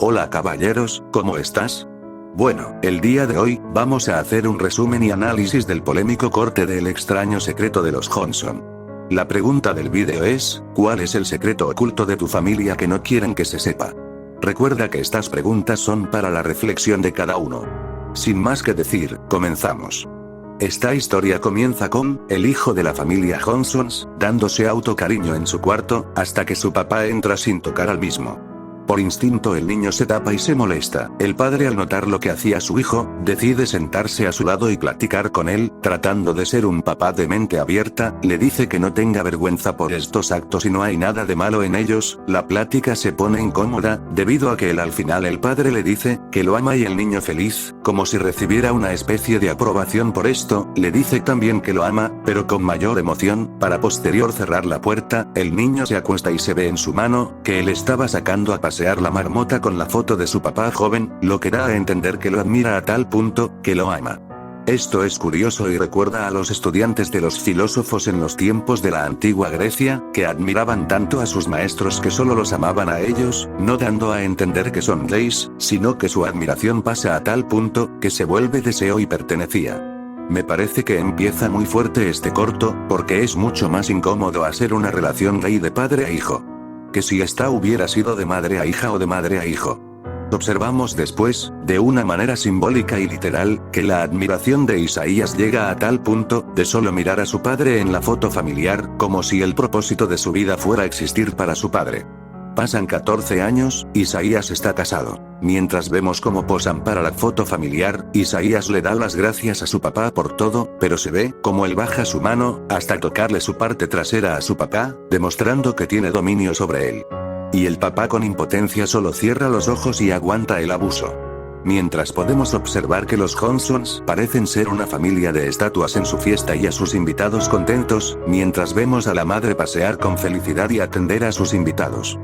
Hola caballeros, ¿cómo estás? Bueno, el día de hoy, vamos a hacer un resumen y análisis del polémico corte de El extraño secreto de los Johnson. La pregunta del vídeo es, ¿cuál es el secreto oculto de tu familia que no quieren que se sepa? Recuerda que estas preguntas son para la reflexión de cada uno. Sin más que decir, comenzamos. Esta historia comienza con, el hijo de la familia Johnsons, dándose autocariño en su cuarto, hasta que su papá entra sin tocar al mismo. Por instinto el niño se tapa y se molesta. El padre, al notar lo que hacía su hijo, decide sentarse a su lado y platicar con él, tratando de ser un papá de mente abierta, le dice que no tenga vergüenza por estos actos y no hay nada de malo en ellos. La plática se pone incómoda, debido a que al final el padre le dice, que lo ama y el niño feliz, como si recibiera una especie de aprobación por esto, le dice también que lo ama, pero con mayor emoción, para posterior cerrar la puerta, el niño se acuesta y se ve en su mano, que él estaba sacando a pasear la marmota con la foto de su papá joven, lo que da a entender que lo admira a tal punto, que lo ama. Esto es curioso y recuerda a los estudiantes de los filósofos en los tiempos de la antigua Grecia, que admiraban tanto a sus maestros que solo los amaban a ellos, no dando a entender que son gays, sino que su admiración pasa a tal punto, que se vuelve deseo y pertenecía. Me parece que empieza muy fuerte este corto, porque es mucho más incómodo hacer una relación gay de padre a hijo. Que si esta hubiera sido de madre a hija o de madre a hijo. Observamos después, de una manera simbólica y literal, que la admiración de Isaías llega a tal punto, de solo mirar a su padre en la foto familiar, como si el propósito de su vida fuera existir para su padre. Pasan 14 años, Isaías está casado. Mientras vemos cómo posan para la foto familiar, Isaías le da las gracias a su papá por todo, pero se ve como él baja su mano, hasta tocarle su parte trasera a su papá, demostrando que tiene dominio sobre él. Y el papá con impotencia solo cierra los ojos y aguanta el abuso. Mientras podemos observar que los Johnsons parecen ser una familia de estatuas en su fiesta y a sus invitados contentos, mientras vemos a la madre pasear con felicidad y atender a sus invitados.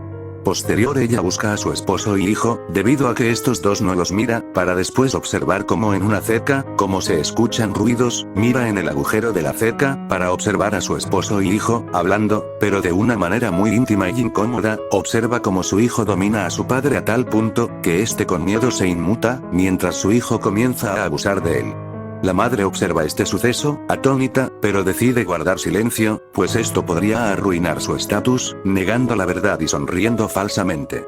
Posterior ella busca a su esposo y hijo, debido a que estos dos no los mira, para después observar cómo en una cerca, como se escuchan ruidos, mira en el agujero de la cerca, para observar a su esposo y hijo, hablando, pero de una manera muy íntima y incómoda, observa cómo su hijo domina a su padre a tal punto, que este con miedo se inmuta, mientras su hijo comienza a abusar de él. La madre observa este suceso, atónita, pero decide guardar silencio, pues esto podría arruinar su estatus, negando la verdad y sonriendo falsamente.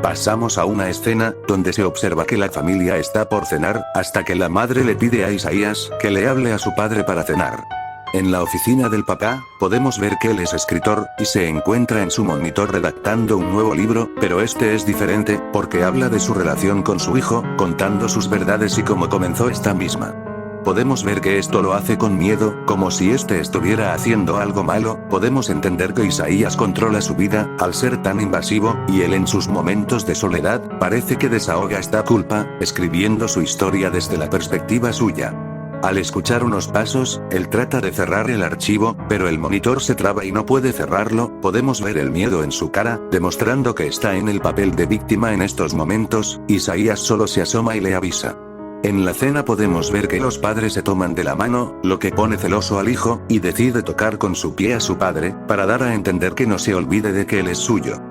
Pasamos a una escena, donde se observa que la familia está por cenar, hasta que la madre le pide a Isaías, que le hable a su padre para cenar. En la oficina del papá, podemos ver que él es escritor, y se encuentra en su monitor redactando un nuevo libro, pero este es diferente, porque habla de su relación con su hijo, contando sus verdades y cómo comenzó esta misma. Podemos ver que esto lo hace con miedo, como si este estuviera haciendo algo malo. Podemos entender que Isaías controla su vida, al ser tan invasivo, y él en sus momentos de soledad, parece que desahoga esta culpa, escribiendo su historia desde la perspectiva suya. Al escuchar unos pasos, él trata de cerrar el archivo, pero el monitor se traba y no puede cerrarlo. Podemos ver el miedo en su cara, demostrando que está en el papel de víctima en estos momentos. Isaías solo se asoma y le avisa. En la cena podemos ver que los padres se toman de la mano, lo que pone celoso al hijo, y decide tocar con su pie a su padre, para dar a entender que no se olvide de que él es suyo.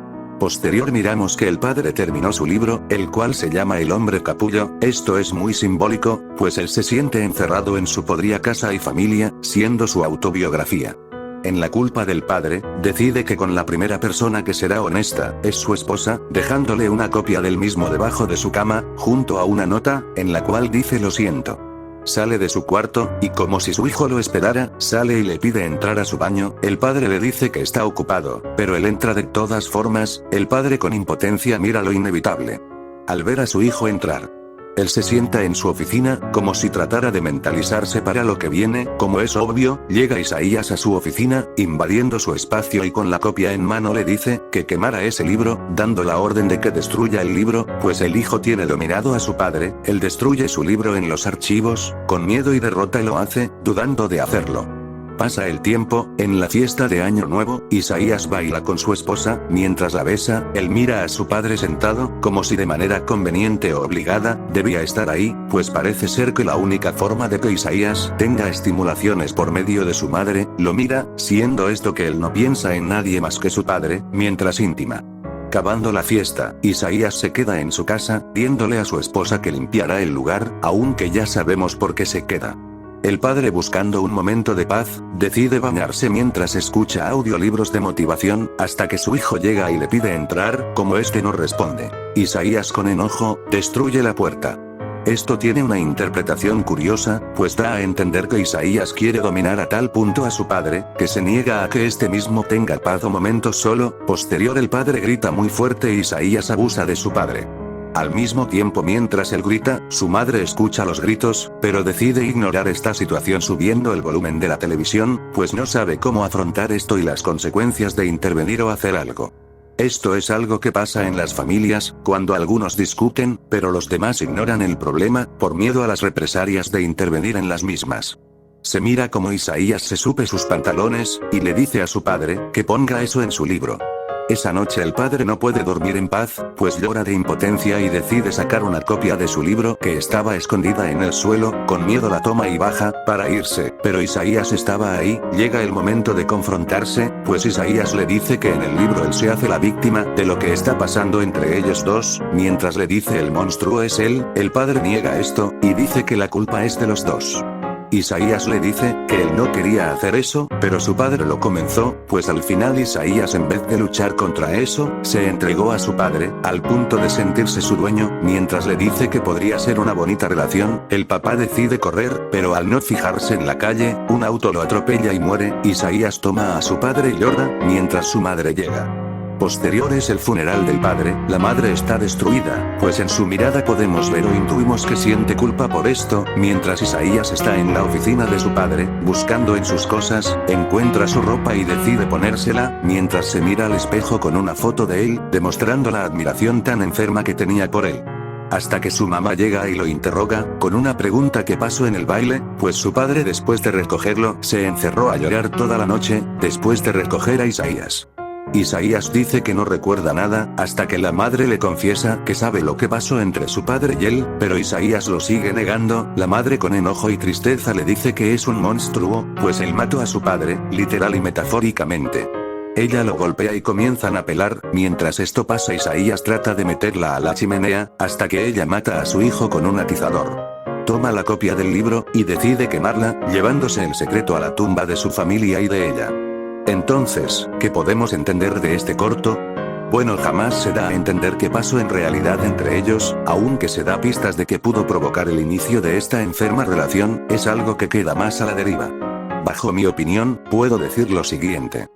Posterior miramos que el padre terminó su libro, el cual se llama El hombre capullo. Esto es muy simbólico, pues él se siente encerrado en su podrida casa y familia, siendo su autobiografía. En la culpa del padre, decide que con la primera persona que será honesta, es su esposa, dejándole una copia del mismo debajo de su cama, junto a una nota, en la cual dice lo siento. Sale de su cuarto, y como si su hijo lo esperara, sale y le pide entrar a su baño. El padre le dice que está ocupado, pero él entra de todas formas. El padre con impotencia mira lo inevitable. Al ver a su hijo entrar, él se sienta en su oficina, como si tratara de mentalizarse para lo que viene. Como es obvio, llega Isaías a su oficina, invadiendo su espacio y con la copia en mano le dice, que quemara ese libro, dando la orden de que destruya el libro, pues el hijo tiene dominado a su padre. Él destruye su libro en los archivos, con miedo y derrota lo hace, dudando de hacerlo. Pasa el tiempo, en la fiesta de Año Nuevo, Isaías baila con su esposa, mientras la besa, él mira a su padre sentado, como si de manera conveniente o obligada, debía estar ahí, pues parece ser que la única forma de que Isaías tenga estimulaciones por medio de su madre, lo mira, siendo esto que él no piensa en nadie más que su padre, mientras íntima. Acabando la fiesta, Isaías se queda en su casa, pidiéndole a su esposa que limpiara el lugar, aunque ya sabemos por qué se queda. El padre, buscando un momento de paz, decide bañarse mientras escucha audiolibros de motivación, hasta que su hijo llega y le pide entrar, como este no responde. Isaías, con enojo, destruye la puerta. Esto tiene una interpretación curiosa, pues da a entender que Isaías quiere dominar a tal punto a su padre, que se niega a que este mismo tenga paz o momentos solo. Posterior, el padre grita muy fuerte e Isaías abusa de su padre. Al mismo tiempo, mientras él grita, su madre escucha los gritos, pero decide ignorar esta situación subiendo el volumen de la televisión, pues no sabe cómo afrontar esto y las consecuencias de intervenir o hacer algo. Esto es algo que pasa en las familias, cuando algunos discuten, pero los demás ignoran el problema, por miedo a las represalias de intervenir en las mismas. Se mira como Isaías se sube sus pantalones, y le dice a su padre, que ponga eso en su libro. Esa noche el padre no puede dormir en paz, pues llora de impotencia y decide sacar una copia de su libro que estaba escondida en el suelo. Con miedo la toma y baja, para irse, pero Isaías estaba ahí. Llega el momento de confrontarse, pues Isaías le dice que en el libro él se hace la víctima de lo que está pasando entre ellos dos, mientras le dice el monstruo es él. El padre niega esto, y dice que la culpa es de los dos. Isaías le dice que él no quería hacer eso, pero su padre lo comenzó, pues al final Isaías, en vez de luchar contra eso, se entregó a su padre, al punto de sentirse su dueño. Mientras le dice que podría ser una bonita relación, el papá decide correr, pero al no fijarse en la calle, un auto lo atropella y muere. Isaías toma a su padre y llora, mientras su madre llega. Posterior es el funeral del padre. La madre está destruida, pues en su mirada podemos ver o intuimos que siente culpa por esto. Mientras Isaías está en la oficina de su padre, buscando en sus cosas, encuentra su ropa y decide ponérsela, mientras se mira al espejo con una foto de él, demostrando la admiración tan enferma que tenía por él. Hasta que su mamá llega y lo interroga, con una pregunta: ¿qué pasó en el baile? Pues su padre, después de recogerlo, se encerró a llorar toda la noche, después de recoger a Isaías. Isaías dice que no recuerda nada, hasta que la madre le confiesa que sabe lo que pasó entre su padre y él, pero Isaías lo sigue negando. La madre, con enojo y tristeza, le dice que es un monstruo, pues él mató a su padre, literal y metafóricamente. Ella lo golpea y comienzan a pelar. Mientras esto pasa, Isaías trata de meterla a la chimenea, hasta que ella mata a su hijo con un atizador. Toma la copia del libro, y decide quemarla, llevándose el secreto a la tumba de su familia y de ella. Entonces, ¿qué podemos entender de este corto? Bueno, jamás se da a entender qué pasó en realidad entre ellos, aunque se da pistas de que pudo provocar el inicio de esta enferma relación. Es algo que queda más a la deriva. Bajo mi opinión, puedo decir lo siguiente.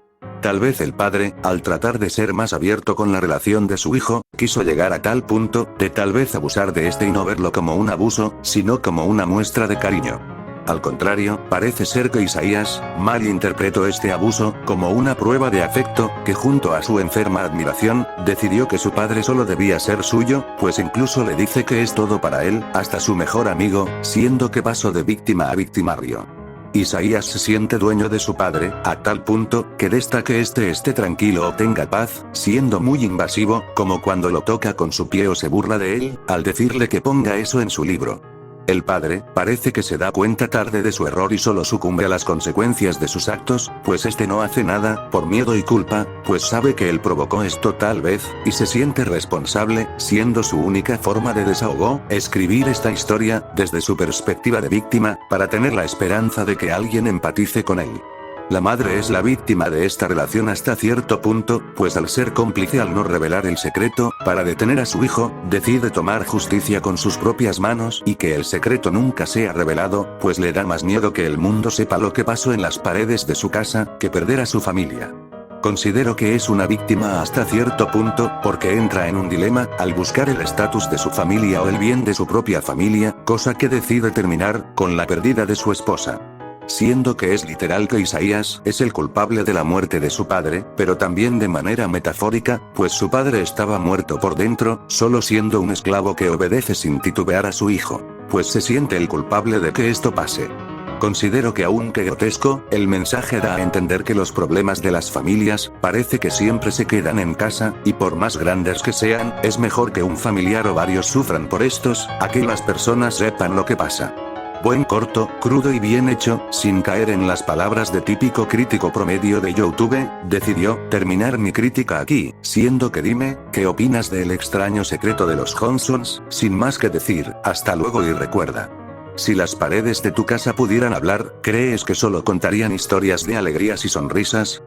Tal vez el padre, al tratar de ser más abierto con la relación de su hijo, quiso llegar a tal punto, de tal vez abusar de este y no verlo como un abuso, sino como una muestra de cariño. Al contrario, parece ser que Isaías malinterpretó este abuso como una prueba de afecto, que junto a su enferma admiración, decidió que su padre solo debía ser suyo, pues incluso le dice que es todo para él, hasta su mejor amigo, siendo que pasó de víctima a victimario. Isaías se siente dueño de su padre, a tal punto, que desea que esté tranquilo o tenga paz, siendo muy invasivo, como cuando lo toca con su pie o se burla de él, al decirle que ponga eso en su libro. El padre, parece que se da cuenta tarde de su error y solo sucumbe a las consecuencias de sus actos, pues este no hace nada, por miedo y culpa, pues sabe que él provocó esto tal vez, y se siente responsable, siendo su única forma de desahogo, escribir esta historia, desde su perspectiva de víctima, para tener la esperanza de que alguien empatice con él. La madre es la víctima de esta relación hasta cierto punto, pues al ser cómplice al no revelar el secreto, para detener a su hijo, decide tomar justicia con sus propias manos y que el secreto nunca sea revelado, pues le da más miedo que el mundo sepa lo que pasó en las paredes de su casa, que perder a su familia. Considero que es una víctima hasta cierto punto, porque entra en un dilema, al buscar el estatus de su familia o el bien de su propia familia, cosa que decide terminar, con la pérdida de su esposa. Siendo que es literal que Isaías es el culpable de la muerte de su padre, pero también de manera metafórica, pues su padre estaba muerto por dentro, solo siendo un esclavo que obedece sin titubear a su hijo, pues se siente el culpable de que esto pase. Considero que aunque grotesco, el mensaje da a entender que los problemas de las familias, parece que siempre se quedan en casa, y por más grandes que sean, es mejor que un familiar o varios sufran por estos, a que las personas sepan lo que pasa. buen corto, crudo y bien hecho, sin caer en las palabras de típico crítico promedio de YouTube, decidió terminar mi crítica aquí, siendo que dime, ¿qué opinas de El extraño secreto de los Johnsons? Sin más que decir, hasta luego y recuerda. Si las paredes de tu casa pudieran hablar, ¿crees que solo contarían historias de alegrías y sonrisas?